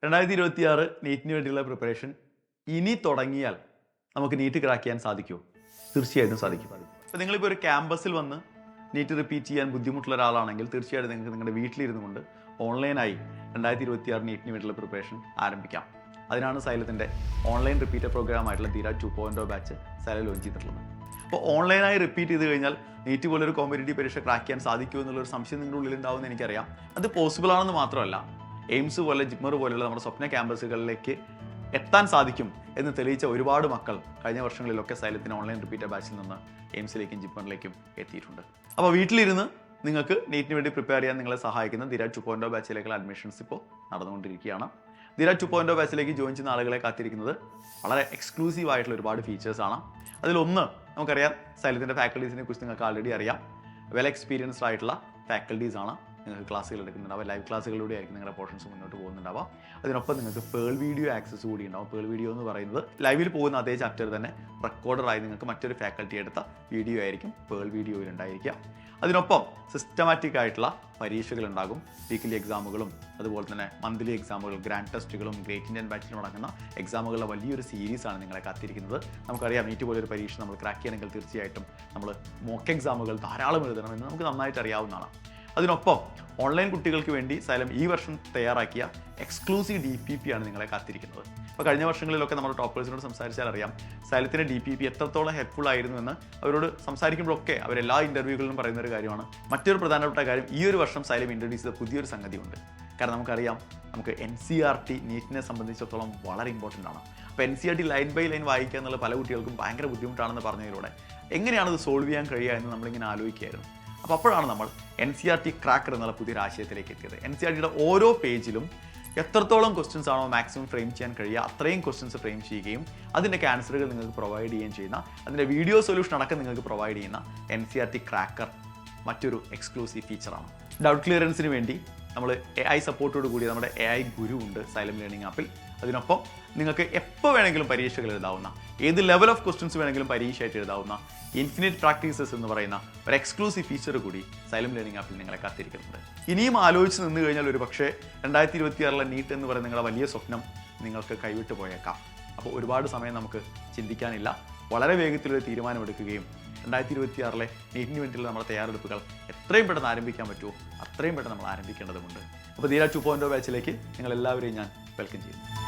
2026 നീറ്റിന് വേണ്ടിയുള്ള പ്രിപ്പറേഷൻ ഇനി തുടങ്ങിയാൽ നമുക്ക് നീറ്റ് ക്രാക്ക് ചെയ്യാൻ സാധിക്കുമോ? തീർച്ചയായിട്ടും സാധിക്കും. അപ്പോൾ നിങ്ങളിപ്പോൾ ഒരു ക്യാമ്പസിൽ വന്ന് നീറ്റ് റിപ്പീറ്റ് ചെയ്യാൻ ബുദ്ധിമുട്ടുള്ള ഒരാളാണെങ്കിൽ തീർച്ചയായിട്ടും നിങ്ങൾക്ക് നിങ്ങളുടെ വീട്ടിലിരുന്നു കൊണ്ട് ഓൺലൈനായി 2026 നീറ്റിന് വേണ്ടിയുള്ള പ്രിപ്പറേഷൻ ആരംഭിക്കാം. അതിനാണ് സൈലത്തിൻ്റെ ഓൺലൈൻ റിപ്പീറ്റർ പ്രോഗ്രാം ആയിട്ടുള്ള ധീര 2.0 ബാച്ച് സൈലം ലോഞ്ച് ചെയ്തിട്ടുള്ളത്. അപ്പോൾ ഓൺലൈനായി റിപ്പീറ്റ് ചെയ്ത് കഴിഞ്ഞാൽ നീറ്റ് പോലൊരു കോമ്പറ്റേറ്റീവ് പരീക്ഷ ക്രാക്ക് ചെയ്യാൻ സാധിക്കുമോ എന്നുള്ളൊരു സംശയം നിങ്ങളുടെ ഉള്ളിൽ ഉണ്ടാവുമെന്ന് എനിക്കറിയാം. അത് പോസിബിൾ ആണെന്ന് മാത്രമല്ല, എയിംസ് പോലെ ജിപ്മർ പോലെയുള്ള നമ്മുടെ സ്വപ്ന ക്യാമ്പസുകളിലേക്ക് എത്താൻ സാധിക്കും എന്ന് തെളിയിച്ച ഒരുപാട് മക്കൾ കഴിഞ്ഞ വർഷങ്ങളിലൊക്കെ സൈലത്തിന് ഓൺലൈൻ റിപ്പീറ്റർ ബാച്ചിൽ നിന്ന് എയിംസിലേക്കും ജിപ്മറിലേക്കും എത്തിയിട്ടുണ്ട്. അപ്പോൾ വീട്ടിലിരുന്ന് നിങ്ങൾക്ക് നീറ്റിന് വേണ്ടി പ്രിപ്പയർ ചെയ്യാൻ നിങ്ങളെ സഹായിക്കുന്ന ധീര 2.0 ബാച്ചിലേക്കുള്ള അഡ്മിഷൻസ് ഇപ്പോൾ നടന്നുകൊണ്ടിരിക്കുകയാണ്. ധീര 2.0 ബാച്ചിലേക്ക് ജോയിൻ ചെയ്യുന്ന ആളുകളെ കാത്തിരിക്കുന്നത് വളരെ എക്സ്ക്ലൂസീവ് ആയിട്ടുള്ള ഒരുപാട് ഫീച്ചേഴ്സാണ്. അതിലൊന്ന് നമുക്കറിയാം, സൈലത്തിൻ്റെ ഫാക്കൽറ്റീസിനെ കുറിച്ച് നിങ്ങൾക്ക് ആൾറെഡി അറിയാം. വെൽ എക്സ്പീരിയൻസ്ഡ് ആയിട്ടുള്ള ഫാക്കൽറ്റീസാണ് നിങ്ങൾക്ക് ക്ലാസ്സുകൾ എടുക്കുന്നുണ്ടാവുക. ലൈവ് ക്ലാസ്സുകളിലൂടെ ആയിരിക്കും നിങ്ങളുടെ പോർഷൻസ് മുന്നോട്ട് പോകുന്നുണ്ടാവുക. അതിനൊപ്പം നിങ്ങൾക്ക് പേൾ വീഡിയോ ആക്സസ് കൂടി ഉണ്ടാവും. പേൾ വീഡിയോ എന്ന് പറയുന്നത് ലൈവിൽ പോകുന്ന അതേ ചാപ്റ്റർ തന്നെ റെക്കോർഡറായി നിങ്ങൾക്ക് മറ്റൊരു ഫാക്കൽറ്റി എടുത്ത വീഡിയോ ആയിരിക്കും പേൾ വീഡിയോയിൽ ഉണ്ടായിരിക്കുക. അതിനൊപ്പം സിസ്റ്റമാറ്റിക് ആയിട്ടുള്ള പരീക്ഷകൾ ഉണ്ടാകും. വീക്കിലി എക്സാമുകളും അതുപോലെ തന്നെ മന്ത്ലി എക്സാമുകൾ, ഗ്രാൻഡ് ടെസ്റ്റുകളും ഗ്രേറ്റ് ഇന്ത്യൻ ബാച്ചിലും അടങ്ങുന്ന എക്സാമുകളുടെ വലിയൊരു സീരീസാണ് നിങ്ങളെ കാത്തിരിക്കുന്നത്. നമുക്കറിയാം, നീറ്റ് പോലൊരു പരീക്ഷ നമ്മൾ ക്രാക്ക് ചെയ്യണമെങ്കിൽ തീർച്ചയായിട്ടും നമ്മൾ മോക്ക് എക്സാമുകൾ ധാരാളം എഴുതണമെന്ന് നമുക്ക് നന്നായിട്ട് അറിയാവുന്നതാണ്. അതിനൊപ്പം ഓൺലൈൻ കുട്ടികൾക്ക് വേണ്ടി സൈലം ഈ വർഷം തയ്യാറാക്കിയ എക്സ്ക്ലൂസീവ് DPP ആണ് നിങ്ങളെ കാത്തിരിക്കുന്നത്. അപ്പോൾ കഴിഞ്ഞ വർഷങ്ങളിലൊക്കെ നമ്മുടെ ടോപ്പേഴ്സിനോട് സംസാരിച്ചാൽ അറിയാം, സൈലത്തിൻ്റെ DPP എത്രത്തോളം ഹെൽപ്ഫുൾ ആയിരുന്നു എന്ന്. അവരോട് സംസാരിക്കുമ്പോഴൊക്കെ അവരെല്ലാ ഇൻ്റർവ്യൂകളിലും പറയുന്ന ഒരു കാര്യമാണ്. മറ്റൊരു പ്രധാനപ്പെട്ട കാര്യം, ഈ ഒരു വർഷം സൈലം ഇൻട്രൊഡ്യൂസ് ചെയ്ത പുതിയൊരു സംഗതിയുണ്ട്. കാരണം നമുക്കറിയാം, നമുക്ക് NCERT നീറ്റിനെ സംബന്ധിച്ചിടത്തോളം വളരെ ഇമ്പോർട്ടൻ്റ് ആണ്. അപ്പോൾ NCERT ലൈൻ ബൈ ലൈൻ വായിക്കുക എന്നുള്ള പല കുട്ടികൾക്കും ഭയങ്കര ബുദ്ധിമുട്ടാണെന്ന് പറഞ്ഞതിലൂടെ എങ്ങനെയാണ് ഇത് സോൾവ് ചെയ്യാൻ കഴിയുക എന്ന് നമ്മളിങ്ങനെ ആലോചിക്കുകയായിരുന്നു. അപ്പോൾ അപ്പോഴാണ് നമ്മൾ NCERT ക്രാക്കർ എന്നുള്ള പുതിയൊരു ആശയത്തിലേക്ക് എത്തിയത്. NCERTയുടെ ഓരോ പേജിലും എത്രത്തോളം ക്വസ്റ്റ്യൻസ് ആണോ മാക്സിമം ഫ്രെയിം ചെയ്യാൻ കഴിയുക അത്രയും ക്വസ്റ്റ്യൻസ് ഫ്രെയിം ചെയ്യുകയും അതിൻ്റെ ആൻസറുകൾ നിങ്ങൾക്ക് പ്രൊവൈഡ് ചെയ്യുകയും ചെയ്യുന്ന, അതിൻ്റെ വീഡിയോ സൊല്യൂഷൻ അടക്കം നിങ്ങൾക്ക് പ്രൊവൈഡ് ചെയ്യുന്ന NCERT ക്രാക്കർ മറ്റൊരു എക്സ്ക്ലൂസീവ് ഫീച്ചറാണ്. ഡൗട്ട് ക്ലിയറൻസിന് വേണ്ടി നമ്മൾ AI സപ്പോർട്ടോട് കൂടി നമ്മുടെ AI ഗുരു ഉണ്ട് സൈലം ലേണിംഗ് ആപ്പിൽ. അതിനൊപ്പം നിങ്ങൾക്ക് എപ്പോൾ വേണമെങ്കിലും പരീക്ഷകൾ എഴുതാവുന്ന, ഏത് ലെവൽ ഓഫ് ക്വസ്റ്റ്യൻസ് വേണമെങ്കിലും പരീക്ഷയായിട്ട് എഴുതാവുന്ന ഇൻഫിനിറ്റ് പ്രാക്ടീസസ് എന്ന് പറയുന്ന ഒരു എക്സ്ക്ലൂസീവ് ഫീച്ചർ കൂടി സൈലം ലേണിംഗ് ആപ്പിൽ നിങ്ങളെ കാത്തിരിക്കുന്നുണ്ട്. ഇനിയും ആലോചിച്ച് നിന്ന് കഴിഞ്ഞാൽ ഒരു പക്ഷേ 2026 നീറ്റ് എന്ന് പറയുന്ന നിങ്ങളുടെ വലിയ സ്വപ്നം നിങ്ങൾക്ക് കൈവിട്ട് പോയേക്കാം. അപ്പോൾ ഒരുപാട് സമയം നമുക്ക് ചിന്തിക്കാനില്ല. വളരെ വേഗത്തിലൊരു തീരുമാനമെടുക്കുകയും 2026 നീറ്റിന് വേണ്ടിയുള്ള നമ്മുടെ തയ്യാറെടുപ്പുകൾ എത്രയും പെട്ടെന്ന് ആരംഭിക്കാൻ പറ്റുമോ അത്രയും പെട്ടെന്ന് നമ്മൾ ആരംഭിക്കേണ്ടതുണ്ട്. അപ്പോൾ ധീര 2.0 ബാച്ചിലേക്ക് നിങ്ങൾ എല്ലാവരെയും ഞാൻ വെൽക്കം ചെയ്യുന്നു.